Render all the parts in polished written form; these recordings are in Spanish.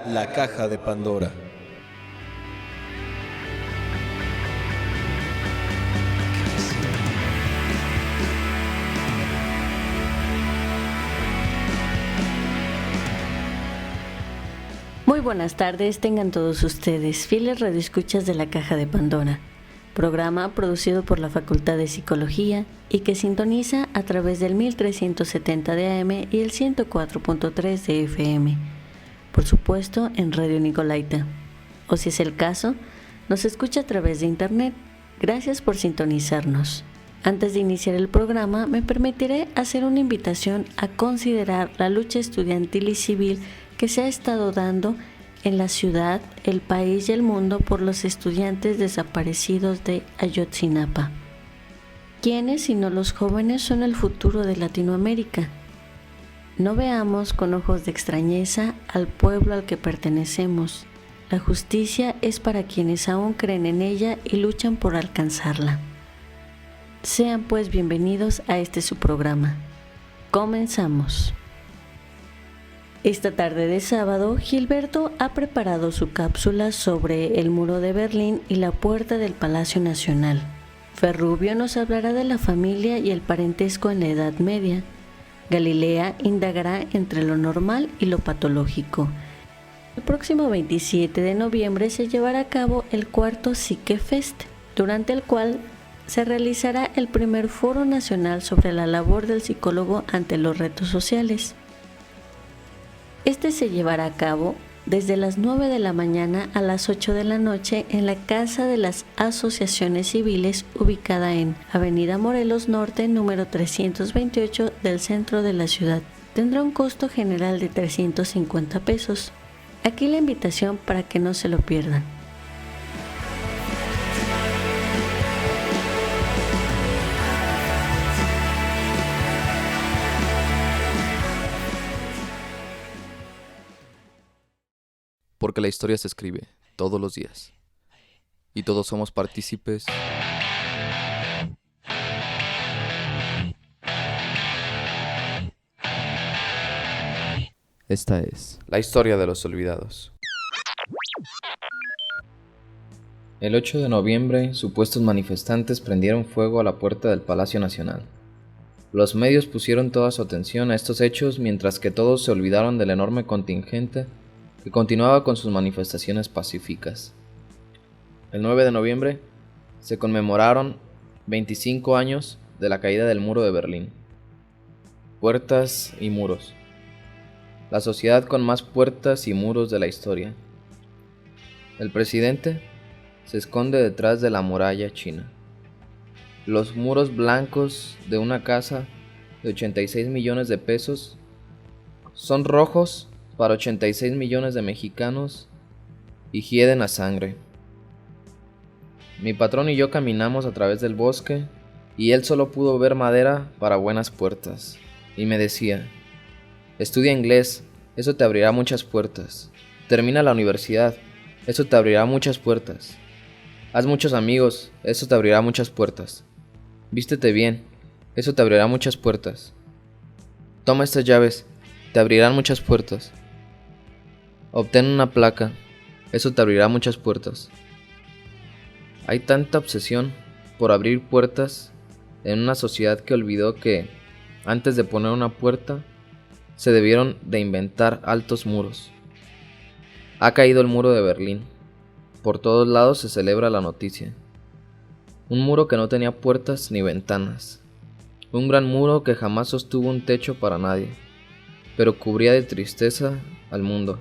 La caja de Pandora. Muy buenas tardes, tengan todos ustedes, fieles radioescuchas de La Caja de Pandora, programa producido por la Facultad de Psicología y que sintoniza a través del 1370 de AM y el 104.3 de FM, por supuesto en Radio Nicolaita, o si es el caso, nos escucha a través de internet. Gracias por sintonizarnos. Antes de iniciar el programa, me permitiré hacer una invitación a considerar la lucha estudiantil y civil que se ha estado dando en la ciudad, el país y el mundo por los estudiantes desaparecidos de Ayotzinapa. ¿Quiénes, sino los jóvenes, son el futuro de Latinoamérica? No veamos con ojos de extrañeza al pueblo al que pertenecemos. La justicia es para quienes aún creen en ella y luchan por alcanzarla. Sean pues bienvenidos a este su programa. Comenzamos. Esta tarde de sábado, Gilberto ha preparado su cápsula sobre el muro de Berlín y la puerta del Palacio Nacional. Ferrubio nos hablará de la familia y el parentesco en la Edad Media. Galilea indagará entre lo normal y lo patológico. El próximo 27 de noviembre se llevará a cabo el cuarto Psique Fest, durante el cual se realizará el primer foro nacional sobre la labor del psicólogo ante los retos sociales. Este se llevará a cabo desde las 9 de la mañana a las 8 de la noche en la Casa de las Asociaciones Civiles, ubicada en Avenida Morelos Norte, número 328 del centro de la ciudad. Tendrá un costo general de 350 pesos. Aquí la invitación para que no se lo pierdan. Porque la historia se escribe todos los días y todos somos partícipes. Esta es la historia de los olvidados. El 8 de noviembre, supuestos manifestantes prendieron fuego a la puerta del Palacio Nacional. Los medios pusieron toda su atención a estos hechos, mientras que todos se olvidaron del enorme contingente que continuaba con sus manifestaciones pacíficas. El 9 de noviembre se conmemoraron 25 años de la caída del muro de Berlín. Puertas y muros. La sociedad con más puertas y muros de la historia. El presidente se esconde detrás de la muralla china. Los muros blancos de una casa de 86 millones de pesos son rojos para 86 millones de mexicanos y hieden a sangre. Mi patrón y yo caminamos a través del bosque y él solo pudo ver madera para buenas puertas. Y me decía: estudia inglés, eso te abrirá muchas puertas. Termina la universidad, eso te abrirá muchas puertas. Haz muchos amigos, eso te abrirá muchas puertas. Vístete bien, eso te abrirá muchas puertas. Toma estas llaves, te abrirán muchas puertas. Obtén una placa, eso te abrirá muchas puertas. Hay tanta obsesión por abrir puertas en una sociedad que olvidó que, antes de poner una puerta, se debieron de inventar altos muros. Ha caído el muro de Berlín. Por todos lados se celebra la noticia. Un muro que no tenía puertas ni ventanas. Un gran muro que jamás sostuvo un techo para nadie, pero cubría de tristeza al mundo.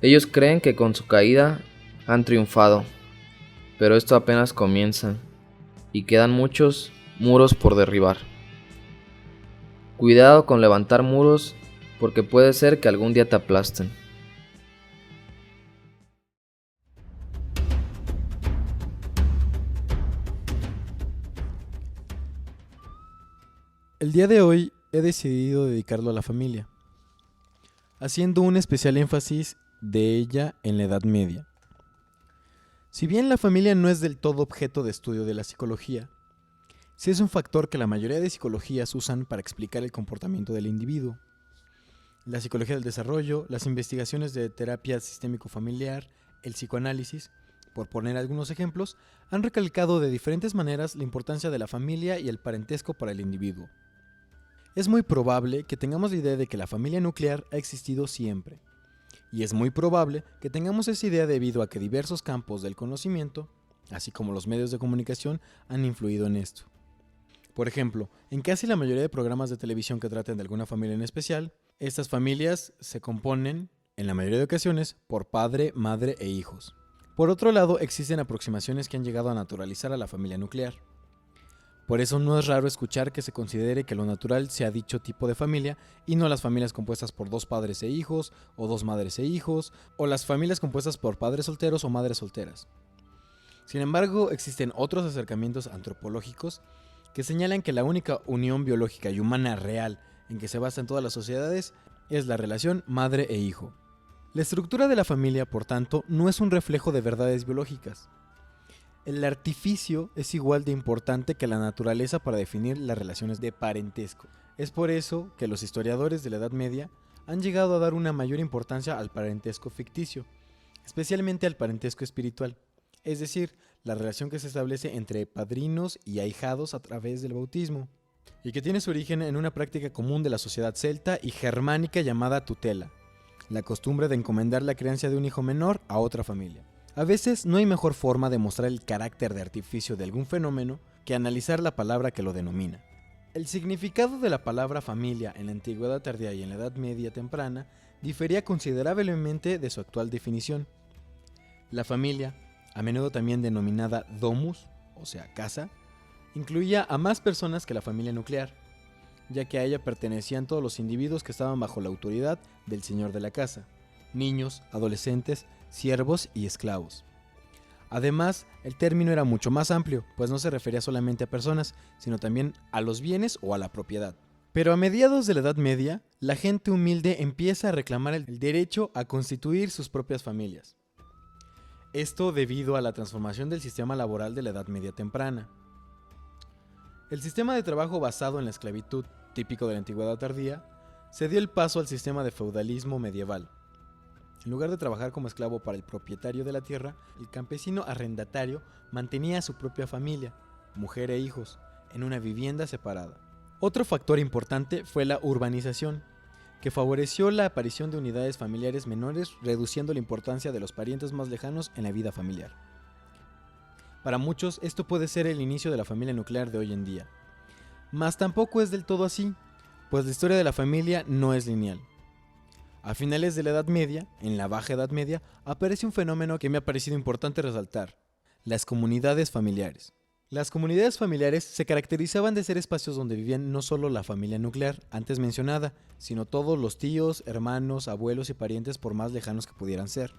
Ellos creen que con su caída han triunfado, pero esto apenas comienza y quedan muchos muros por derribar. Cuidado con levantar muros, porque puede ser que algún día te aplasten. El día de hoy he decidido dedicarlo a la familia, haciendo un especial énfasis de ella en la Edad Media. Si bien la familia no es del todo objeto de estudio de la psicología, sí es un factor que la mayoría de psicologías usan para explicar el comportamiento del individuo. la psicología del desarrollo, las investigaciones de terapia sistémico-familiar, el psicoanálisis, por poner algunos ejemplos, han recalcado de diferentes maneras la importancia de la familia y el parentesco para el individuo. Es muy probable que tengamos la idea de que la familia nuclear ha existido siempre, y es muy probable que tengamos esa idea debido a que diversos campos del conocimiento, así como los medios de comunicación, han influido en esto. Por ejemplo, en casi la mayoría de programas de televisión que traten de alguna familia en especial, estas familias se componen, en la mayoría de ocasiones, por padre, madre e hijos. Por otro lado, existen aproximaciones que han llegado a naturalizar a la familia nuclear. Por eso no es raro escuchar que se considere que lo natural sea dicho tipo de familia y no las familias compuestas por 2 padres e hijos, o 2 madres e hijos, o las familias compuestas por padres solteros o madres solteras. Sin embargo, existen otros acercamientos antropológicos que señalan que la única unión biológica y humana real en que se basan todas las sociedades es la relación madre e hijo. La estructura de la familia, por tanto, no es un reflejo de verdades biológicas. El artificio es igual de importante que la naturaleza para definir las relaciones de parentesco. Es por eso que los historiadores de la Edad Media han llegado a dar una mayor importancia al parentesco ficticio, especialmente al parentesco espiritual, es decir, la relación que se establece entre padrinos y ahijados a través del bautismo, y que tiene su origen en una práctica común de la sociedad celta y germánica llamada tutela, la costumbre de encomendar la crianza de un hijo menor a otra familia. A veces no hay mejor forma de mostrar el carácter de artificio de algún fenómeno que analizar la palabra que lo denomina. El significado de la palabra familia en la antigüedad tardía y en la Edad Media temprana difería considerablemente de su actual definición. La familia, a menudo también denominada domus, o sea, casa, incluía a más personas que la familia nuclear, ya que a ella pertenecían todos los individuos que estaban bajo la autoridad del señor de la casa, niños, adolescentes, siervos y esclavos. Además, el término era mucho más amplio, pues no se refería solamente a personas, sino también a los bienes o a la propiedad. Pero a mediados de la Edad Media, la gente humilde empieza a reclamar el derecho a constituir sus propias familias. Esto debido a la transformación del sistema laboral de la Edad Media temprana. El sistema de trabajo basado en la esclavitud, típico de la antigüedad tardía, se dio el paso al sistema de feudalismo medieval. En lugar de trabajar como esclavo para el propietario de la tierra, el campesino arrendatario mantenía a su propia familia, mujer e hijos, en una vivienda separada. Otro factor importante fue la urbanización, que favoreció la aparición de unidades familiares menores, reduciendo la importancia de los parientes más lejanos en la vida familiar. Para muchos, esto puede ser el inicio de la familia nuclear de hoy en día. Mas tampoco es del todo así, pues la historia de la familia no es lineal. A finales de la Edad Media, en la Baja Edad Media, aparece un fenómeno que me ha parecido importante resaltar: las comunidades familiares. Las comunidades familiares se caracterizaban de ser espacios donde vivían no solo la familia nuclear, antes mencionada, sino todos los tíos, hermanos, abuelos y parientes por más lejanos que pudieran ser.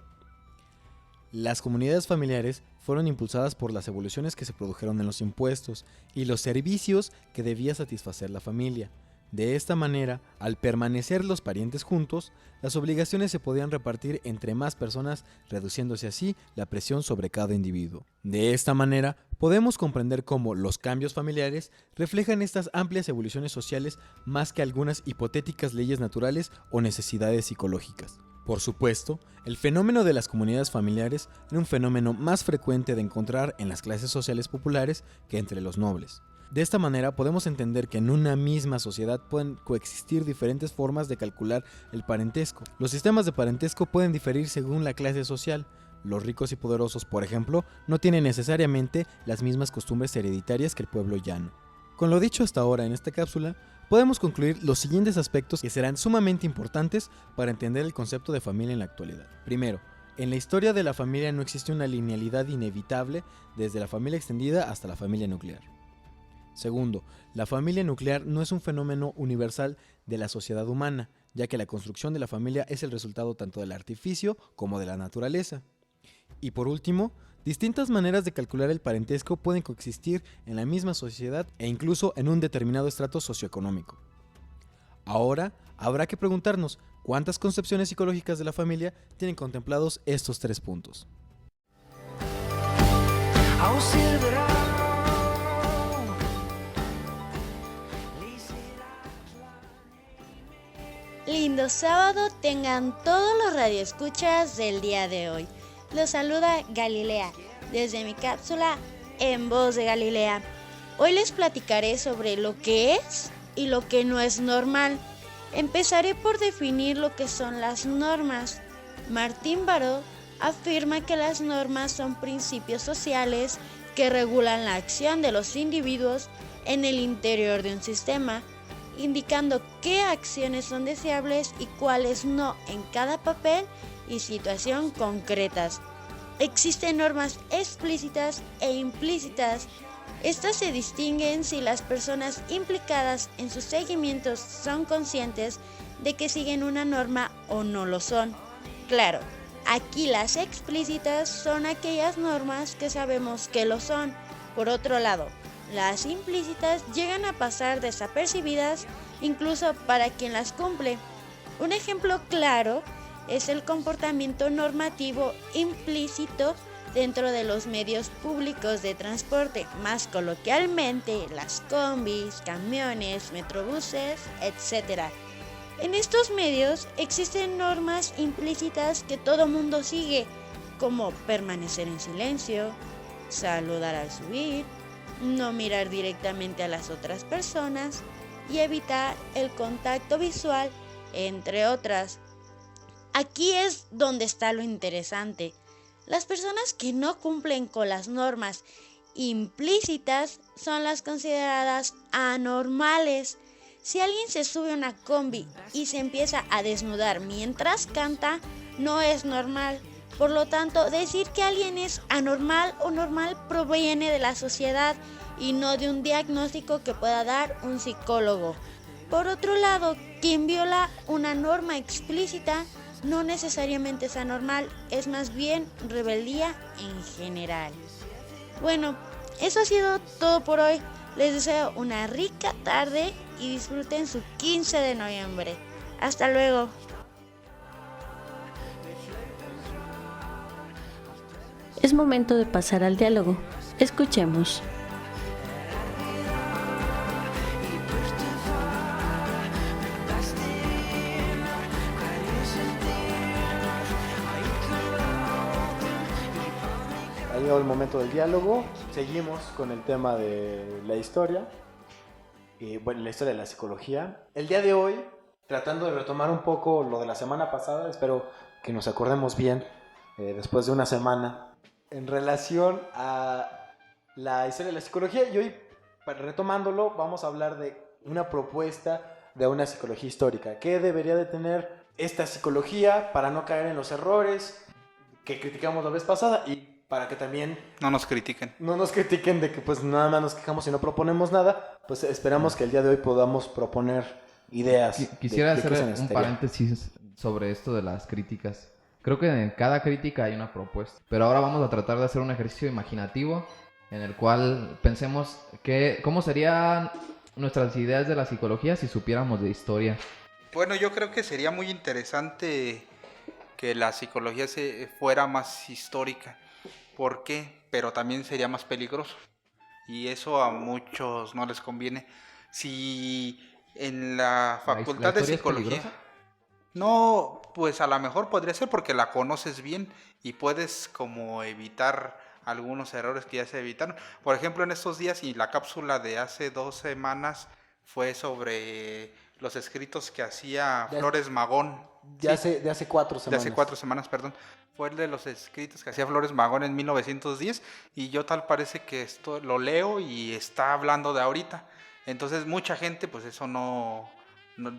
Las comunidades familiares fueron impulsadas por las evoluciones que se produjeron en los impuestos y los servicios que debía satisfacer la familia. De esta manera, al permanecer los parientes juntos, las obligaciones se podían repartir entre más personas, reduciéndose así la presión sobre cada individuo. De esta manera, podemos comprender cómo los cambios familiares reflejan estas amplias evoluciones sociales más que algunas hipotéticas leyes naturales o necesidades psicológicas. Por supuesto, el fenómeno de las comunidades familiares era un fenómeno más frecuente de encontrar en las clases sociales populares que entre los nobles. De esta manera podemos entender que en una misma sociedad pueden coexistir diferentes formas de calcular el parentesco. Los sistemas de parentesco pueden diferir según la clase social. Los ricos y poderosos, por ejemplo, no tienen necesariamente las mismas costumbres hereditarias que el pueblo llano. Con lo dicho hasta ahora en esta cápsula, podemos concluir los siguientes aspectos que serán sumamente importantes para entender el concepto de familia en la actualidad. Primero, en la historia de la familia no existe una linealidad inevitable desde la familia extendida hasta la familia nuclear. Segundo, la familia nuclear no es un fenómeno universal de la sociedad humana, ya que la construcción de la familia es el resultado tanto del artificio como de la naturaleza. Y por último, distintas maneras de calcular el parentesco pueden coexistir en la misma sociedad e incluso en un determinado estrato socioeconómico. Ahora, habrá que preguntarnos cuántas concepciones psicológicas de la familia tienen contemplados estos 3 puntos. Lindo sábado tengan todos los radioescuchas del día de hoy. Los saluda Galilea desde mi cápsula En Voz de Galilea. Hoy les platicaré sobre lo que es y lo que no es normal. Empezaré por definir lo que son las normas. Martín Baró afirma que las normas son principios sociales que regulan la acción de los individuos en el interior de un sistema, indicando qué acciones son deseables y cuáles no en cada papel y situación concretas. Existen normas explícitas e implícitas. Estas se distinguen si las personas implicadas en sus seguimientos son conscientes de que siguen una norma o no lo son. Claro, aquí las explícitas son aquellas normas que sabemos que lo son. Por otro lado, las implícitas llegan a pasar desapercibidas incluso para quien las cumple. Un ejemplo claro es el comportamiento normativo implícito dentro de los medios públicos de transporte, más coloquialmente las combis, camiones, metrobuses, etc. En estos medios existen normas implícitas que todo mundo sigue, como permanecer en silencio, saludar al subir, no mirar directamente a las otras personas y evitar el contacto visual, entre otras. Aquí es donde está lo interesante. Las personas que no cumplen con las normas implícitas son las consideradas anormales. Si alguien se sube a una combi y se empieza a desnudar mientras canta, no es normal. Por lo tanto, decir que alguien es anormal o normal proviene de la sociedad y no de un diagnóstico que pueda dar un psicólogo. Por otro lado, quien viola una norma explícita no necesariamente es anormal, es más bien rebeldía en general. Bueno, eso ha sido todo por hoy. Les deseo una rica tarde y disfruten su 15 de noviembre. Hasta luego. Es momento de pasar al diálogo. Escuchemos. Ha llegado el momento del diálogo. Seguimos con el tema de la historia. La historia de la psicología. El día de hoy, tratando de retomar un poco lo de la semana pasada, espero que nos acordemos bien después de una semana, en relación a la historia de la psicología. Y hoy, retomándolo, vamos a hablar de una propuesta de una psicología histórica. ¿Qué debería de tener esta psicología para no caer en los errores que criticamos la vez pasada y para que también no nos critiquen de que pues nada más nos quejamos y no proponemos nada? Pues esperamos que el día de hoy podamos proponer ideas. Quisiera hacer un paréntesis sobre esto de las críticas. Creo que en cada crítica hay una propuesta, pero ahora vamos a tratar de hacer un ejercicio imaginativo en el cual pensemos cómo serían nuestras ideas de la psicología si supiéramos de historia. Bueno, yo creo que sería muy interesante que la psicología fuera más histórica. ¿Por qué? Pero también sería más peligroso. Y eso a muchos no les conviene. Si en la facultad de psicología... No, pues a lo mejor podría ser porque la conoces bien y puedes como evitar algunos errores que ya se evitaron. Por ejemplo, en estos días, y la cápsula de hace 2 semanas fue sobre los escritos que hacía Flores Magón. De hace 4 semanas. De hace 4 semanas, perdón. Fue el de los escritos que hacía Flores Magón en 1910 y yo tal parece que esto lo leo y está hablando de ahorita. Entonces mucha gente, pues eso no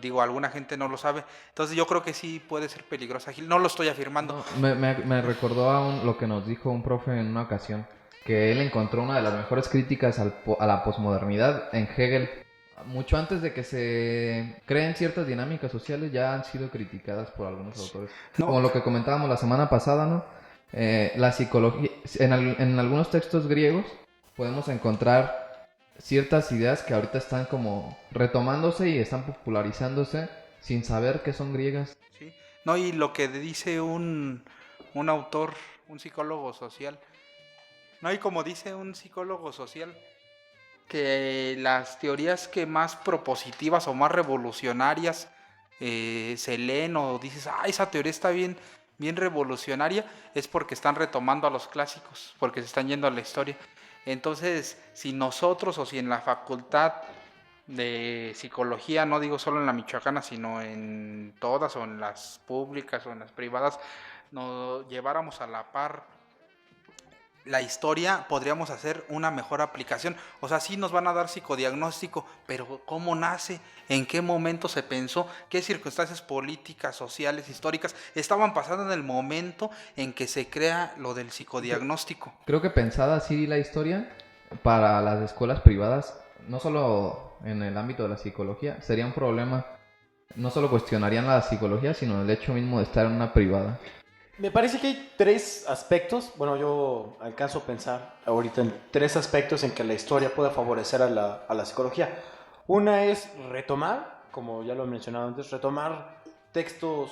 digo, alguna gente no lo sabe. Entonces yo creo que sí puede ser peligrosa. No lo estoy afirmando. No, me recordó a lo que nos dijo un profe en una ocasión, que él encontró una de las mejores críticas a la posmodernidad en Hegel. Mucho antes de que se creen ciertas dinámicas sociales, ya han sido criticadas por algunos autores. No. Como lo que comentábamos la semana pasada, ¿no? La psicología, en algunos textos griegos podemos encontrar ciertas ideas que ahorita están como retomándose y están popularizándose sin saber que son griegas. Sí. No, y lo que dice un autor, un psicólogo social, no, y como dice un psicólogo social, que las teorías que más propositivas o más revolucionarias se leen o dices, esa teoría está bien, bien revolucionaria, es porque están retomando a los clásicos, porque se están yendo a la historia. Entonces, si nosotros o si en la facultad de psicología, no digo solo en la michoacana, sino en todas, o en las públicas o en las privadas, nos lleváramos a la par la historia, podríamos hacer una mejor aplicación. O sea, sí nos van a dar psicodiagnóstico, pero ¿cómo nace? ¿En qué momento se pensó? ¿Qué circunstancias políticas, sociales, históricas estaban pasando en el momento en que se crea lo del psicodiagnóstico? Creo que pensada así la historia para las escuelas privadas, no solo en el ámbito de la psicología, sería un problema. No solo cuestionarían la psicología, sino el hecho mismo de estar en una privada. Me parece que hay 3 aspectos, bueno, yo alcanzo a pensar ahorita en 3 aspectos en que la historia puede favorecer a la psicología. Una es retomar, como ya lo he mencionado antes, retomar textos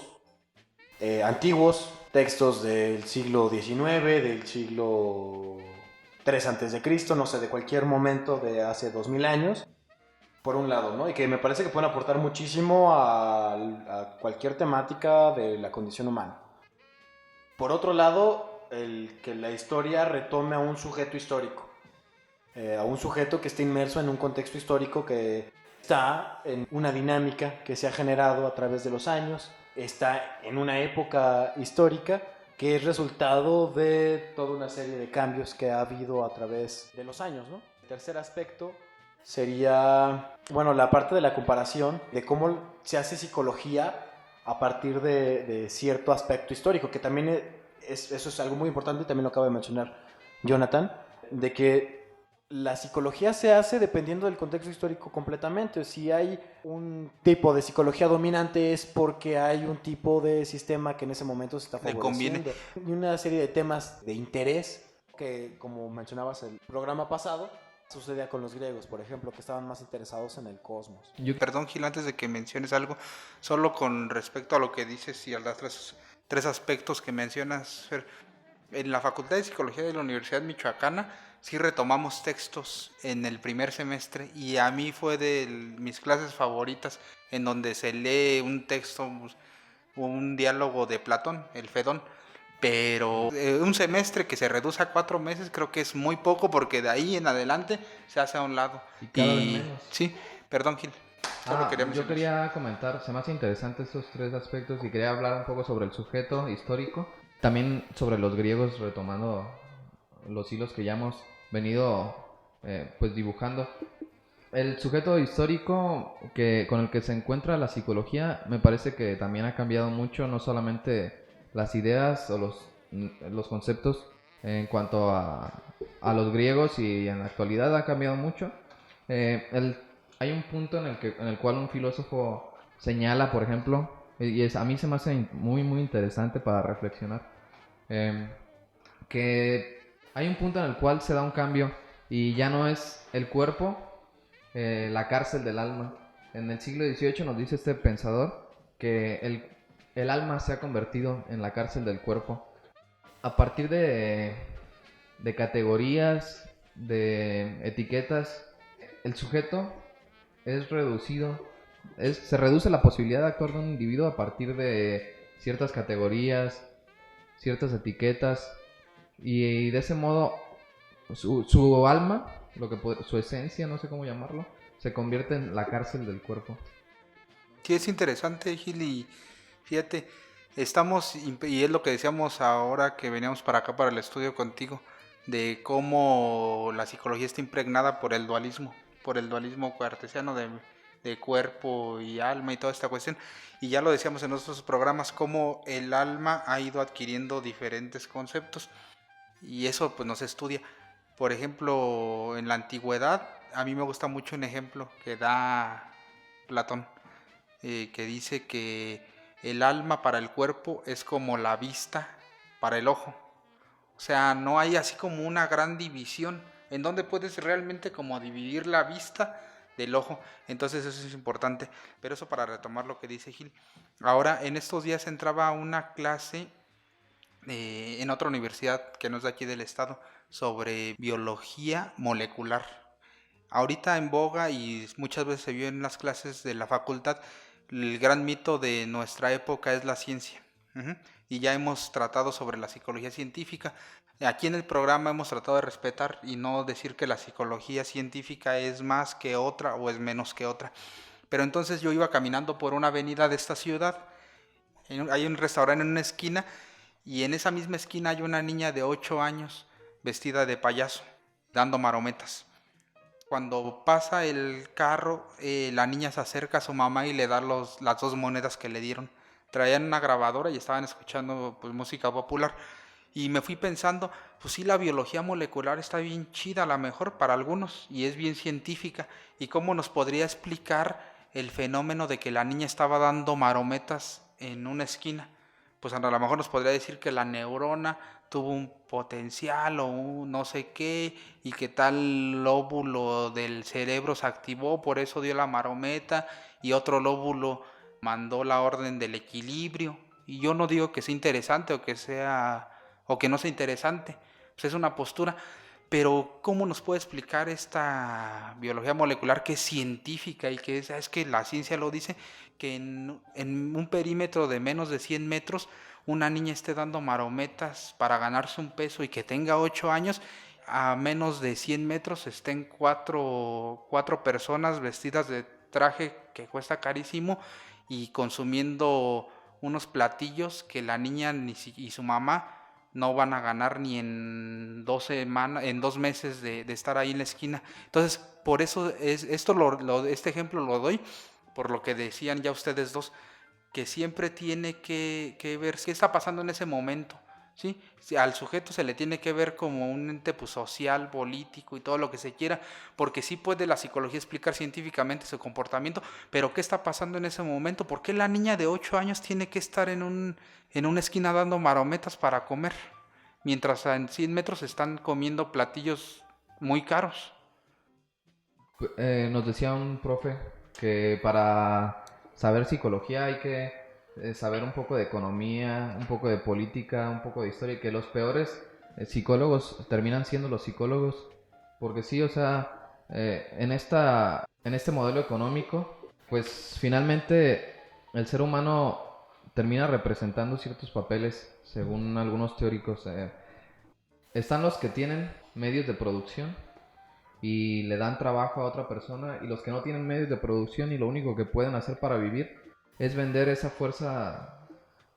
antiguos, textos del siglo XIX, del siglo III antes de Cristo, no sé, de cualquier momento de hace 2000 años, por un lado, ¿no? Y que me parece que pueden aportar muchísimo a cualquier temática de la condición humana. Por otro lado, el que la historia retome a un sujeto histórico, a un sujeto que esté inmerso en un contexto histórico que está en una dinámica que se ha generado a través de los años, está en una época histórica que es resultado de toda una serie de cambios que ha habido a través de los años, ¿no? El tercer aspecto sería, bueno, la parte de la comparación de cómo se hace psicología a partir de cierto aspecto histórico, que también eso es algo muy importante, y también lo acaba de mencionar Jonathan, de que la psicología se hace dependiendo del contexto histórico completamente. Si hay un tipo de psicología dominante es porque hay un tipo de sistema que en ese momento se está favoreciendo. Y una serie de temas de interés que, como mencionabas el programa pasado, sucedía con los griegos, por ejemplo, que estaban más interesados en el cosmos. Perdón, Gil, antes de que menciones algo, solo con respecto a lo que dices y a los tres aspectos que mencionas, Fer, en la Facultad de Psicología de la Universidad Michoacana sí retomamos textos en el primer semestre, y a mí fue de mis clases favoritas, en donde se lee un texto, un diálogo de Platón, el Fedón. Pero un semestre que se reduce a 4 meses creo que es muy poco, porque de ahí en adelante se hace a un lado. Y cada vez menos. Sí, perdón, Gil. Yo quería comentar, se me hace interesante estos 3 aspectos y quería hablar un poco sobre el sujeto histórico, también sobre los griegos, retomando los hilos que ya hemos venido pues dibujando. El sujeto histórico con el que se encuentra la psicología me parece que también ha cambiado mucho, no solamente las ideas o los conceptos en cuanto a los griegos, y en la actualidad ha cambiado mucho. Hay un punto en el cual un filósofo señala, por ejemplo, a mí se me hace muy muy interesante para reflexionar, que hay un punto en el cual se da un cambio y ya no es el cuerpo la cárcel del alma. En el siglo XVIII nos dice este pensador que el alma se ha convertido en la cárcel del cuerpo. A partir de categorías, de etiquetas, el sujeto es reducido, se reduce la posibilidad de actuar de un individuo a partir de ciertas categorías, ciertas etiquetas, y de ese modo su alma, su esencia, no sé cómo llamarlo, se convierte en la cárcel del cuerpo. Sí, es interesante, Gil, y fíjate, y es lo que decíamos ahora que veníamos para acá para el estudio contigo, de cómo la psicología está impregnada por el dualismo cartesiano de cuerpo y alma y toda esta cuestión. Y ya lo decíamos en nuestros programas, cómo el alma ha ido adquiriendo diferentes conceptos, y eso pues no se estudia. Por ejemplo, en la antigüedad, a mí me gusta mucho un ejemplo que da Platón, que dice que el alma para el cuerpo es como la vista para el ojo. O sea, no hay así como una gran división en donde puedes realmente como dividir la vista del ojo. Entonces eso es importante. Pero eso para retomar lo que dice Gil. Ahora, en estos días entraba a una clase en otra universidad que no es de aquí del estado, sobre biología molecular. Ahorita en boga, y muchas veces se vio en las clases de la facultad, el gran mito de nuestra época es la ciencia. Y ya hemos tratado sobre la psicología científica. Aquí en el programa hemos tratado de respetar y no decir que la psicología científica es más que otra o es menos que otra. Pero entonces yo iba caminando por una avenida de esta ciudad, hay un restaurante en una esquina, y en esa misma esquina hay una niña de 8 años vestida de payaso, dando marometas. Cuando pasa el carro, la niña se acerca a su mamá y le da las 2 monedas que le dieron. Traían una grabadora y estaban escuchando pues, música popular. Y me fui pensando, pues sí, la biología molecular está bien chida, a lo mejor para algunos, y es bien científica. ¿Y cómo nos podría explicar el fenómeno de que la niña estaba dando marometas en una esquina? Pues a lo mejor nos podría decir que la neurona tuvo un potencial o un no sé qué, y que tal lóbulo del cerebro se activó, por eso dio la marometa, y otro lóbulo mandó la orden del equilibrio. Y yo no digo que sea interesante o que no sea interesante, pues es una postura, pero ¿cómo nos puede explicar esta biología molecular que es científica y que es que la ciencia lo dice, que en un perímetro de menos de 100 metros una niña esté dando marometas para ganarse un peso y que tenga 8 años, a menos de 100 metros estén cuatro personas vestidas de traje que cuesta carísimo y consumiendo unos platillos que la niña y su mamá no van a ganar ni en 2 meses de estar ahí en la esquina. Entonces, por eso este ejemplo lo doy, por lo que decían ya ustedes dos, que siempre tiene que ver qué está pasando en ese momento, ¿sí? Al sujeto se le tiene que ver como un ente pues, social, político y todo lo que se quiera, porque sí puede la psicología explicar científicamente su comportamiento, pero ¿qué está pasando en ese momento? ¿Por qué la niña de 8 años tiene que estar en una esquina dando marometas para comer, mientras en 100 metros están comiendo platillos muy caros? Nos decía un profe que para saber psicología hay que saber un poco de economía, un poco de política, un poco de historia, y que los peores psicólogos terminan siendo los psicólogos, porque sí, o sea, en este modelo económico, pues finalmente el ser humano termina representando ciertos papeles, según algunos teóricos. Están los que tienen medios de producción y le dan trabajo a otra persona, y los que no tienen medios de producción y lo único que pueden hacer para vivir es vender esa fuerza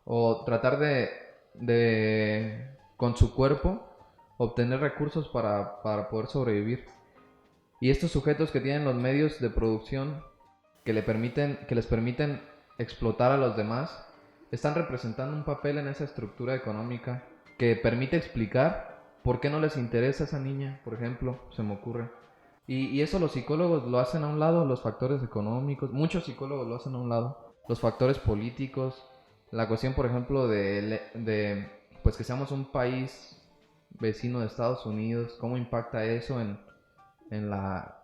o tratar de con su cuerpo obtener recursos para poder sobrevivir. Y estos sujetos que tienen los medios de producción que les permiten explotar a los demás están representando un papel en esa estructura económica que permite explicar ¿por qué no les interesa a esa niña? Por ejemplo, se me ocurre. Y eso los psicólogos lo hacen a un lado, los factores económicos. Muchos psicólogos lo hacen a un lado. Los factores políticos. La cuestión, por ejemplo, de pues que seamos un país vecino de Estados Unidos. ¿Cómo impacta eso en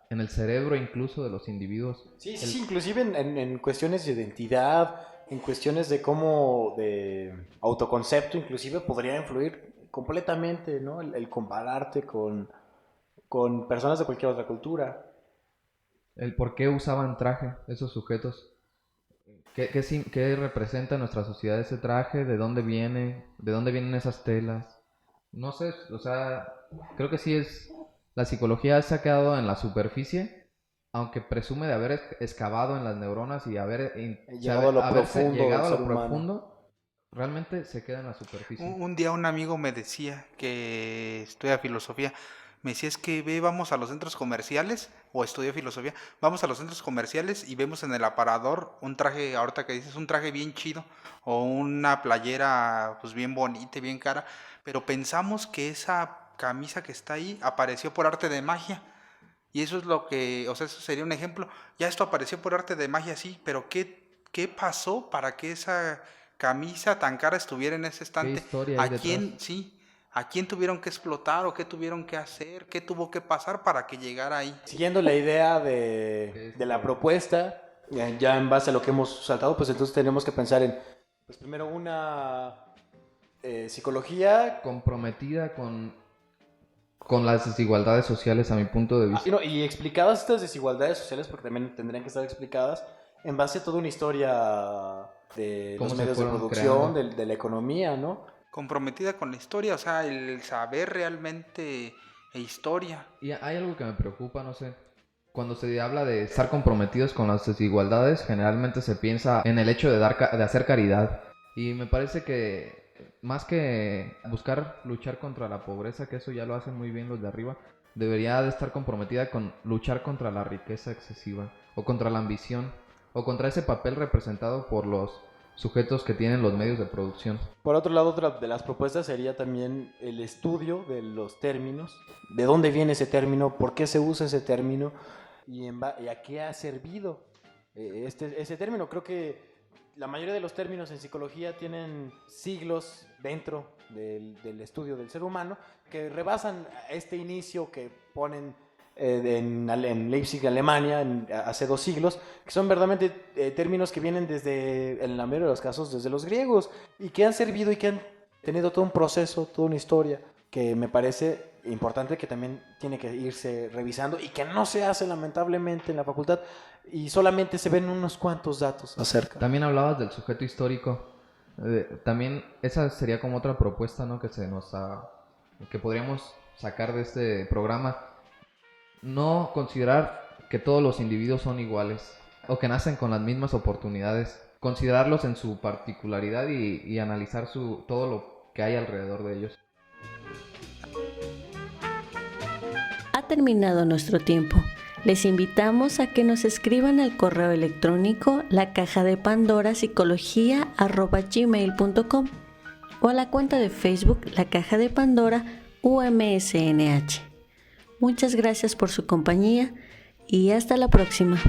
el cerebro incluso de los individuos? Sí, inclusive en cuestiones de identidad, en cuestiones de cómo, de autoconcepto, inclusive podría influir completamente, ¿no? El compararte con personas de cualquier otra cultura. El por qué usaban traje esos sujetos. ¿Qué representa en nuestra sociedad ese traje? ¿De dónde viene? ¿De dónde vienen esas telas? No sé, o sea, creo que sí es... La psicología se ha quedado en la superficie, aunque presume de haber excavado en las neuronas y haber llegado a lo profundo. Realmente se queda en la superficie. Un día un amigo me decía que estudia filosofía. Me decía, es que vamos a los centros comerciales, o estudia filosofía, vamos a los centros comerciales y vemos en el aparador un traje, ahorita que dices, un traje bien chido, o una playera pues bien bonita, bien cara, pero pensamos que esa camisa que está ahí apareció por arte de magia. Y eso es lo que, o sea, eso sería un ejemplo. Ya esto apareció por arte de magia, sí, pero ¿qué pasó para que esa camisa tan cara estuviera en ese estante? ¿Qué historia hay detrás? ¿A quién tuvieron que explotar o qué tuvieron que hacer? ¿Qué tuvo que pasar para que llegara ahí? Siguiendo la idea de la propuesta, ya en base a lo que hemos saltado, pues entonces tenemos que pensar en, pues primero una psicología comprometida con las desigualdades sociales, a mi punto de vista. Y explicadas estas desigualdades sociales, porque también tendrían que estar explicadas, en base a toda una historia de ¿Cómo los se medios de fueron producción, creando? de la economía, ¿no? Comprometida con la historia, o sea, el saber realmente historia. Y hay algo que me preocupa, no sé. Cuando se habla de estar comprometidos con las desigualdades, generalmente se piensa en el hecho de de hacer caridad. Y me parece que más que buscar luchar contra la pobreza, que eso ya lo hacen muy bien los de arriba, debería de estar comprometida con luchar contra la riqueza excesiva, o contra la ambición, o contra ese papel representado por los sujetos que tienen los medios de producción. Por otro lado, otra de las propuestas sería también el estudio de los términos, de dónde viene ese término, por qué se usa ese término y a qué ha servido ese término. Creo que la mayoría de los términos en psicología tienen siglos dentro del estudio del ser humano que rebasan este inicio que ponen en Leipzig, Alemania, hace 2 siglos, que son verdaderamente términos que vienen desde, en la mayoría de los casos, desde los griegos, y que han servido y que han tenido todo un proceso, toda una historia, que me parece importante, que también tiene que irse revisando y que no se hace lamentablemente en la facultad, y solamente se ven unos cuantos datos acerca. También hablabas del sujeto histórico. También esa sería como otra propuesta, ¿no? Que podríamos sacar de este programa. No considerar que todos los individuos son iguales o que nacen con las mismas oportunidades. Considerarlos en su particularidad y analizar todo lo que hay alrededor de ellos. Ha terminado nuestro tiempo. Les invitamos a que nos escriban al correo electrónico lacajadepandorapsicología@gmail.com o a la cuenta de Facebook La Caja de Pandora UMSNH. Muchas gracias por su compañía y hasta la próxima.